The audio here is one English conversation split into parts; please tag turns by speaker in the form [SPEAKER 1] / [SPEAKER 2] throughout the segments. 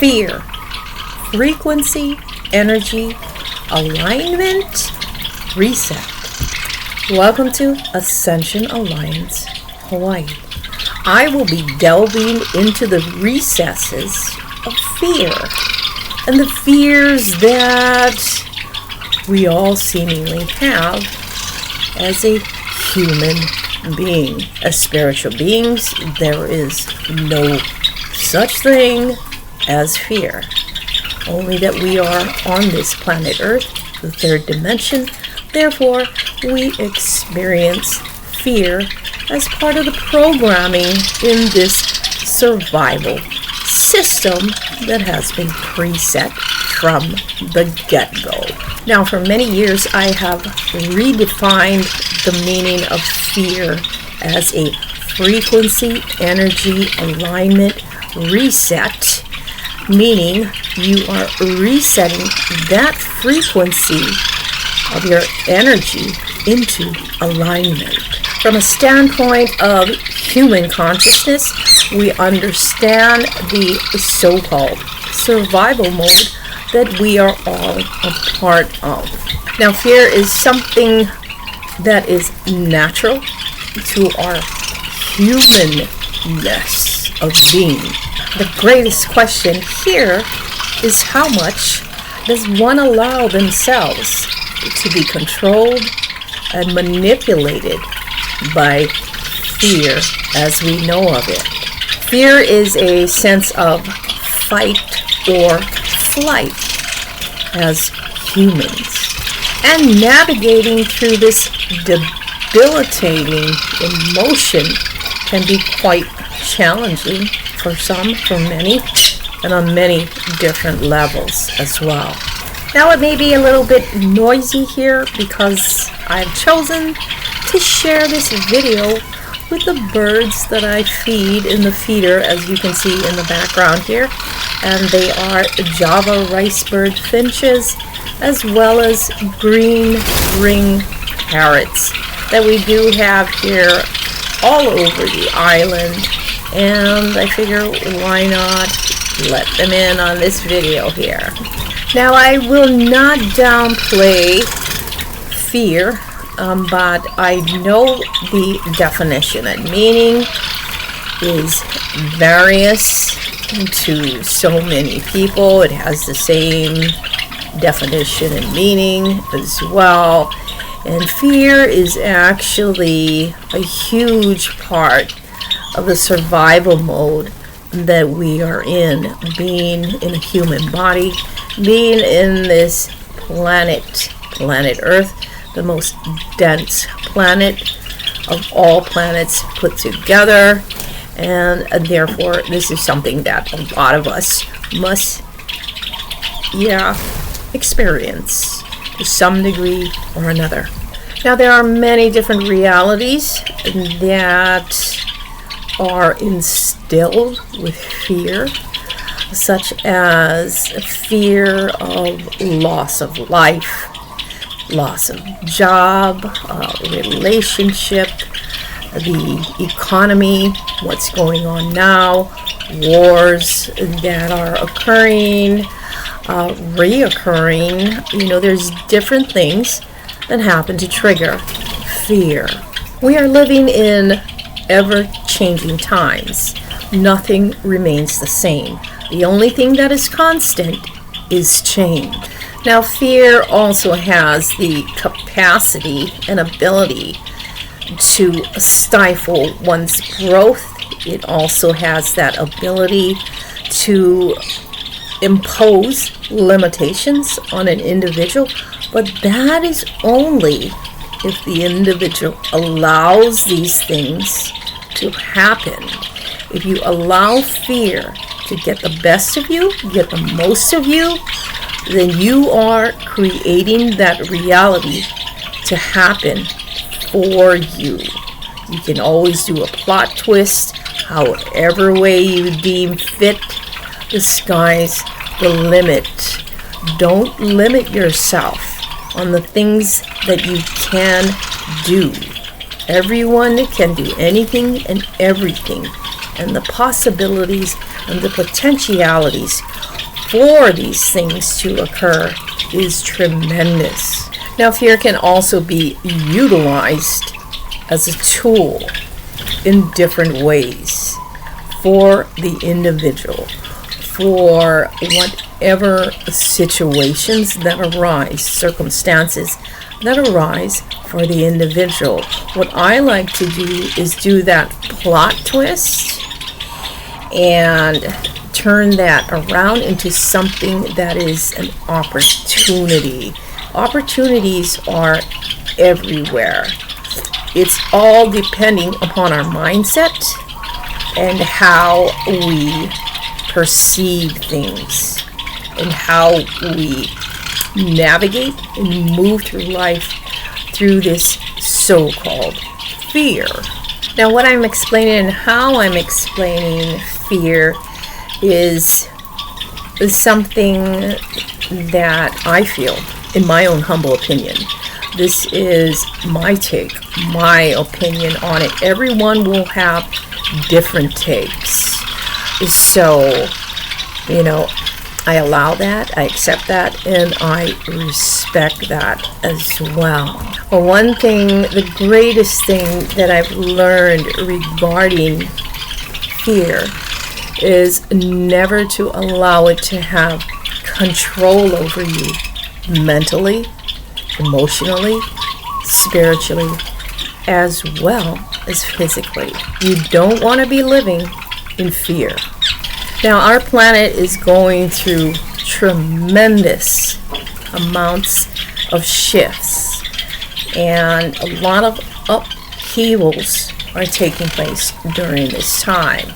[SPEAKER 1] Fear, frequency, energy, alignment, reset. Welcome to Ascension Alliance, Hawaii. I will be delving into the recesses of fear and the fears that we all seemingly have as a human being. As spiritual beings, there is no such thing as fear. Only that we are on this planet Earth, the third dimension. Therefore, we experience fear as part of the programming in this survival system that has been preset from the get-go. Now, for many years, I have redefined the meaning of fear as a frequency, energy, alignment, reset, meaning you are resetting that frequency of your energy into alignment. From a standpoint of human consciousness, we understand the so-called survival mode that we are all a part of. Now, fear is something that is natural to our humanness of being. The greatest question here is how much does one allow themselves to be controlled and manipulated by fear as we know of it. Fear is a sense of fight or flight as humans. And navigating through this debilitating emotion can be quite challenging for some, for many, and on many different levels as well. Now, it may be a little bit noisy here because I've chosen to share this video with the birds that I feed in the feeder, as you can see in the background here. And they are Java ricebird finches, as well as green ring parrots that we do have here all over the island. And I figure, why not let them in on this video here. Now, I will not downplay fear, but I know the definition and meaning is various to so many people. It has the same definition and meaning as well. And fear is actually a huge part of the survival mode that we are in, being in a human body, being in this planet Earth, the most dense planet of all planets put together. And therefore, this is something that a lot of us must, experience to some degree or another. Now, there are many different realities that are instilled with fear, such as fear of loss of life, loss of job, relationship, the economy, what's going on now, wars that are occurring, reoccurring. There's different things that happen to trigger fear. We are living in ever-changing times. Nothing remains the same. The only thing that is constant is change. Now, fear also has the capacity and ability to stifle one's growth. It also has that ability to impose limitations on an individual, but that is only if the individual allows these things to happen. If you allow fear to get the best of you, get the most of you, then you are creating that reality to happen for you. You can always do a plot twist, however way you deem fit. The sky's the limit. Don't limit yourself on the things that you can do. Everyone can do anything and everything, and the possibilities and the potentialities for these things to occur is tremendous. Now, fear can also be utilized as a tool in different ways for the individual, for whatever situations that arise, circumstances that arise for the individual. What I like to do is do that plot twist and turn that around into something that is an opportunity. Opportunities are everywhere. It's all depending upon our mindset and how we perceive things and how we navigate and move through life through this so-called fear. Now, what I'm explaining and how I'm explaining fear is something that I feel, in my own humble opinion. This is my take, my opinion on it. Everyone will have different takes. So, I allow that, I accept that, and I respect that as well. But one thing, the greatest thing that I've learned regarding fear is never to allow it to have control over you mentally, emotionally, spiritually, as well as physically. You don't want to be living in fear. Now, our planet is going through tremendous amounts of shifts, and a lot of upheavals are taking place during this time.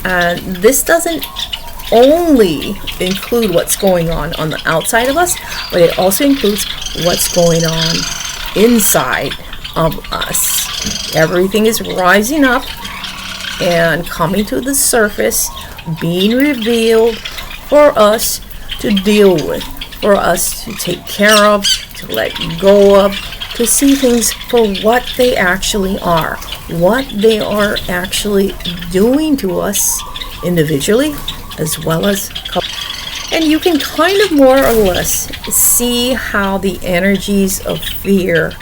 [SPEAKER 1] And this doesn't only include what's going on the outside of us, but it also includes what's going on inside of us. Everything is rising up and coming to the surface, being revealed for us to deal with, for us to take care of, to let go of, to see things for what they actually are, what they are actually doing to us individually as well as couple. And you can kind of more or less see how the energies of fear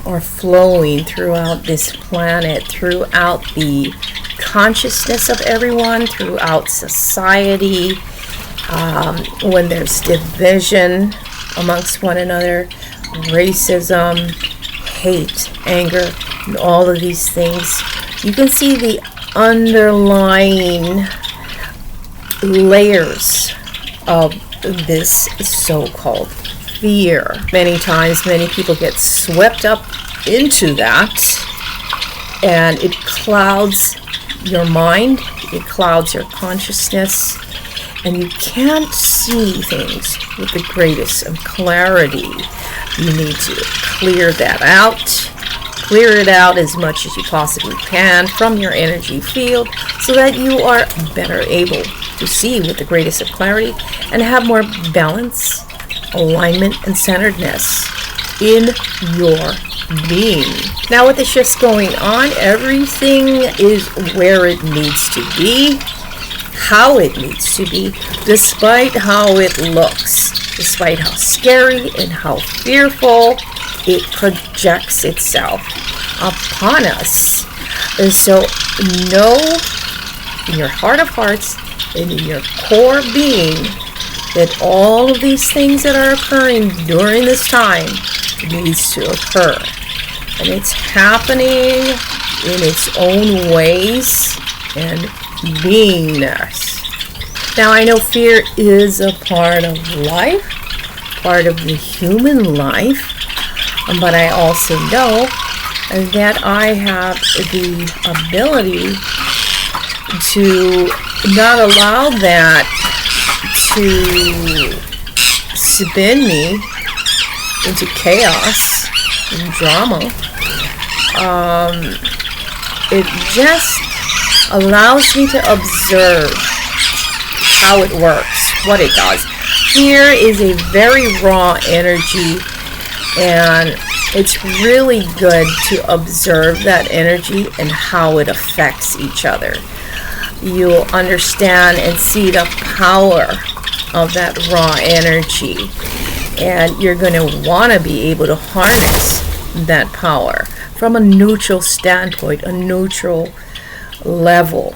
[SPEAKER 1] are flowing throughout this planet, throughout the consciousness of everyone, throughout society, when there's division amongst one another, racism, hate, anger, and all of these things. You can see the underlying layers of this so-called fear. Many times, many people get swept up into that, and it clouds your mind, it clouds your consciousness, and you can't see things with the greatest of clarity. You need to clear that out. Clear it out as much as you possibly can from your energy field so that you are better able to see with the greatest of clarity and have more balance, alignment, and centeredness in your being. Now, with the shifts going on, everything is where it needs to be, how it needs to be, despite how it looks, despite how scary and how fearful it projects itself upon us. And so know in your heart of hearts and in your core being that all of these things that are occurring during this time needs to occur. And it's happening in its own ways and beingness. Now, I know fear is a part of life, part of the human life, but I also know that I have the ability to not allow that to spin me into chaos and drama. It just allows me to observe how it works, what it does. Fear is a very raw energy, and it's really good to observe that energy and how it affects each other. You'll understand and see the power of that raw energy. And you're going to want to be able to harness that power from a neutral standpoint, a neutral level,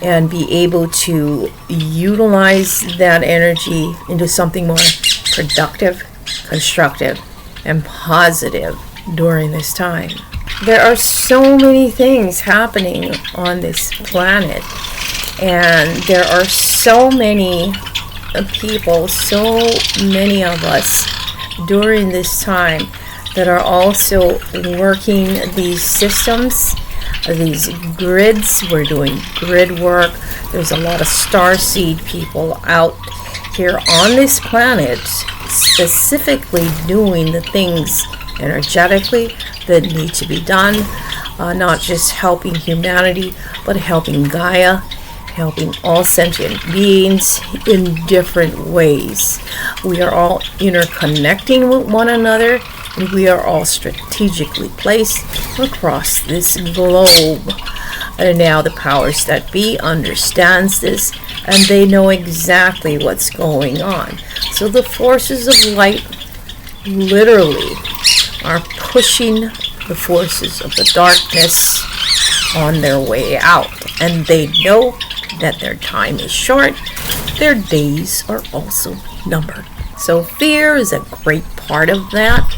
[SPEAKER 1] and be able to utilize that energy into something more productive, constructive, and positive during this time. There are so many things happening on this planet, and there are so many people, so many of us during this time that are also working these systems, these grids. We're doing grid work. There's a lot of starseed people out here on this planet specifically doing the things energetically that need to be done, not just helping humanity, but helping Gaia, helping all sentient beings in different ways. We are all interconnecting with one another, and we are all strategically placed across this globe. And now the powers that be understands this, and they know exactly what's going on. So the forces of light literally are pushing the forces of the darkness on their way out, and they know that their time is short. Their days are also numbered. So fear is a great part of that,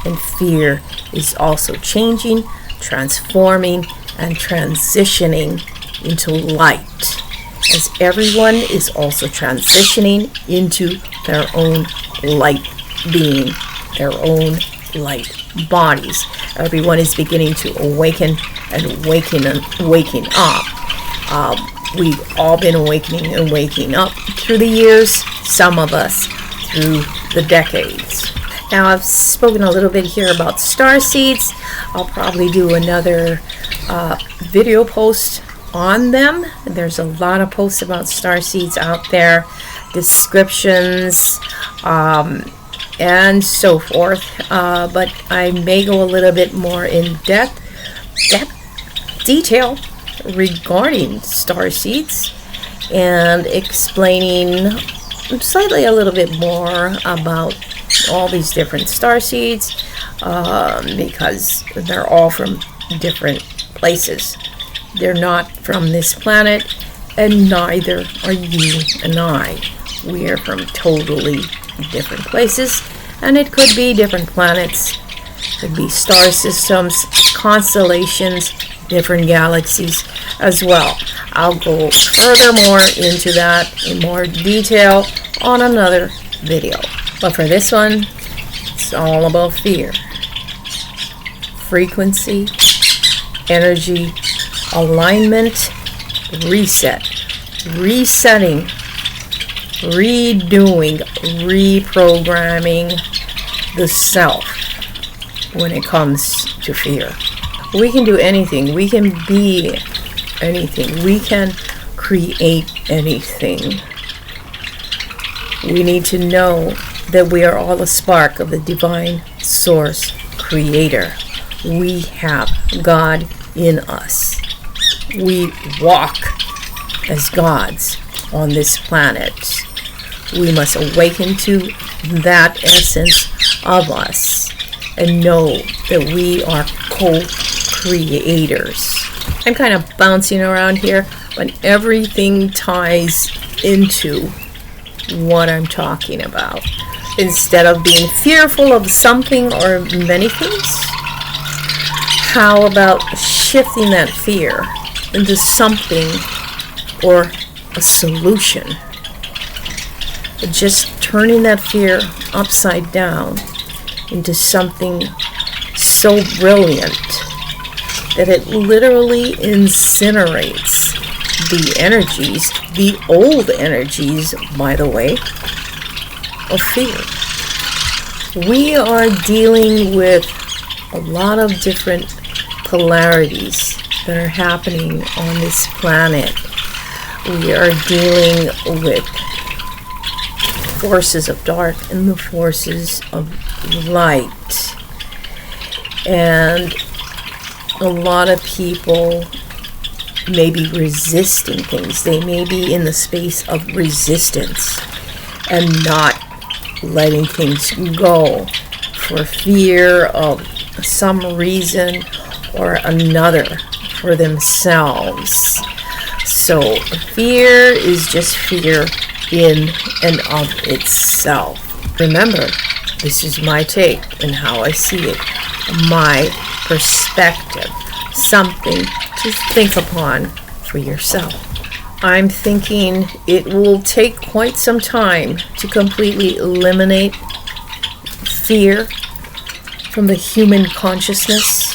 [SPEAKER 1] and fear is also changing, transforming, and transitioning into light, as everyone is also transitioning into their own light being, their own light bodies. Everyone is beginning to awaken and waking up. We've all been awakening and waking up through the years, some of us through the decades. Now, I've spoken a little bit here about star seeds. I'll probably do another video post on them. There's a lot of posts about star seeds out there, descriptions, and so forth. But I may go a little bit more in detail regarding star seeds and explaining slightly a little bit more about all these different star seeds, because they're all from different places. They're not from this planet, and neither are you and I. We are from totally different places, and it could be different planets, could be star systems, constellations, different galaxies as well. I'll go furthermore into that in more detail on another video. But for this one, it's all about fear, frequency, energy, alignment, reset, resetting, redoing, reprogramming the self when it comes to fear. We can do anything. We can be anything. We can create anything. We need to know that we are all a spark of the divine source creator. We have God in us. We walk as gods on this planet. We must awaken to that essence of us and know that we are co-creators. I'm kind of bouncing around here, but everything ties into what I'm talking about. Instead of being fearful of something or many things, how about shifting that fear into something or a solution? Just turning that fear upside down into something so brilliant that it literally incinerates the energies, the old energies, by the way, of fear. We are dealing with a lot of different polarities that are happening on this planet. We are dealing with forces of dark and the forces of light. And a lot of people may be resisting things. They may be in the space of resistance and not letting things go for fear of some reason or another for themselves. So fear is just fear in and of itself. Remember, this is my take and how I see it, my perspective, something to think upon for yourself. I'm thinking it will take quite some time to completely eliminate fear from the human consciousness.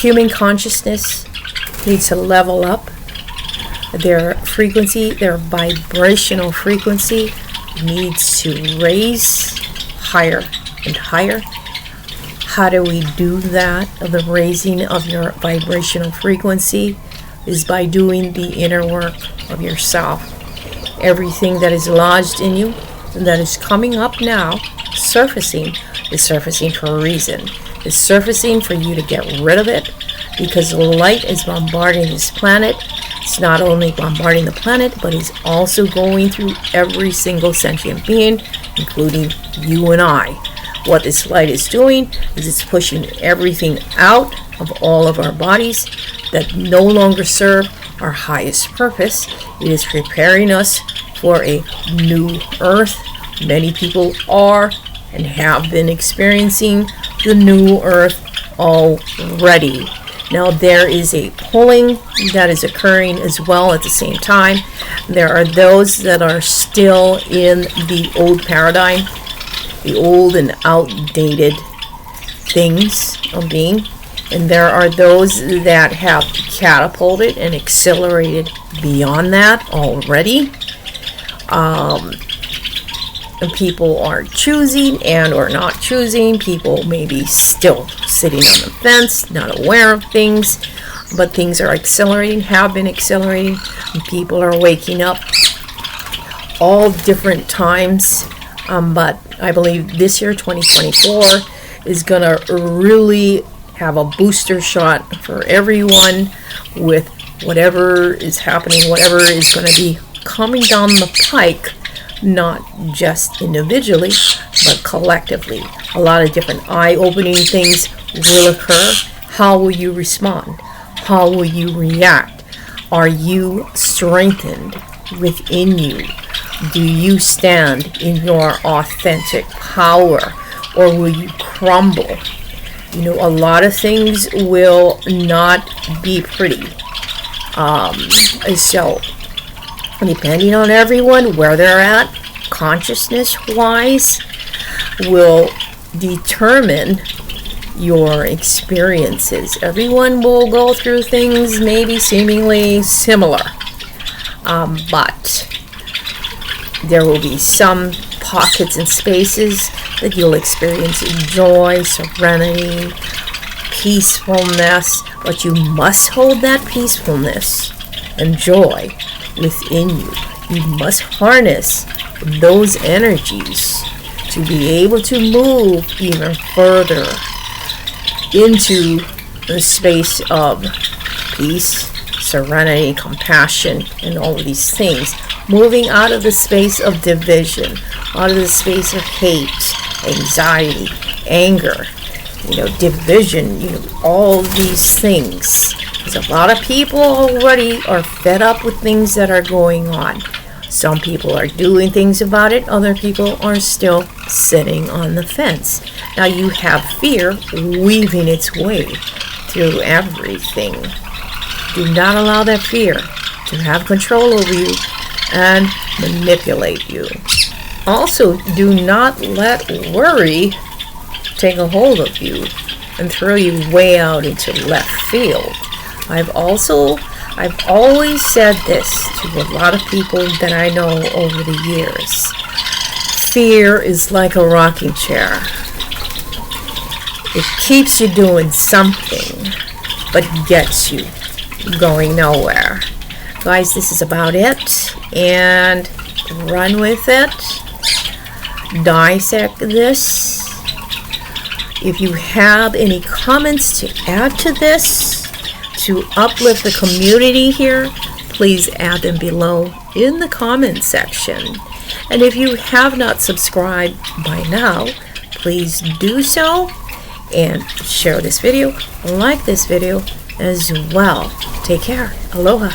[SPEAKER 1] Human consciousness needs to level up. Their frequency, their vibrational frequency needs to raise higher and higher. How do we do that? The raising of your vibrational frequency is by doing the inner work of yourself. Everything that is lodged in you and that is coming up now, surfacing, is surfacing for a reason. It's surfacing for you to get rid of it, because light is bombarding this planet. It's not only bombarding the planet, but it's also going through every single sentient being, including you and I. What this light is doing is it's pushing everything out of all of our bodies that no longer serve our highest purpose. It is preparing us for a new earth. Many people are and have been experiencing the new earth already. Now there is a pulling that is occurring as well at the same time. There are those that are still in the old paradigm, the old and outdated things of being. And there are those that have catapulted and accelerated beyond that already. And people are choosing and or not choosing. People may be still sitting on the fence, not aware of things, but things are accelerating, have been accelerating, and people are waking up all different times. But I believe this year, 2024, is going to really have a booster shot for everyone with whatever is happening, whatever is going to be coming down the pike. Not just individually, but collectively. A lot of different eye-opening things will occur. How will you respond? How will you react? Are you strengthened within you? Do you stand in your authentic power, or will you crumble? You know, a lot of things will not be pretty. So depending on everyone, where they're at, consciousness-wise, will determine your experiences. Everyone will go through things maybe seemingly similar, but there will be some pockets and spaces that you'll experience joy, serenity, peacefulness, but you must hold that peacefulness and joy within you. You must harness those energies to be able to move even further into the space of peace, serenity, compassion, and all of these things. Moving out of the space of division, out of the space of hate, anxiety, anger, division, all these things. Because a lot of people already are fed up with things that are going on. Some people are doing things about it. Other people are still sitting on the fence. Now you have fear weaving its way through everything. Do not allow that fear to have control over you and manipulate you. Also, do not let worry take a hold of you and throw you way out into left field. I've always said this to a lot of people that I know over the years. Fear is like a rocking chair. It keeps you doing something, but gets you going nowhere. Guys, this is about it, and run with it. Dissect this. If you have any comments to add to this, to uplift the community here, please add them below in the comment section. And if you have not subscribed by now, please do so and share this video, like this video as well. Take care. Aloha.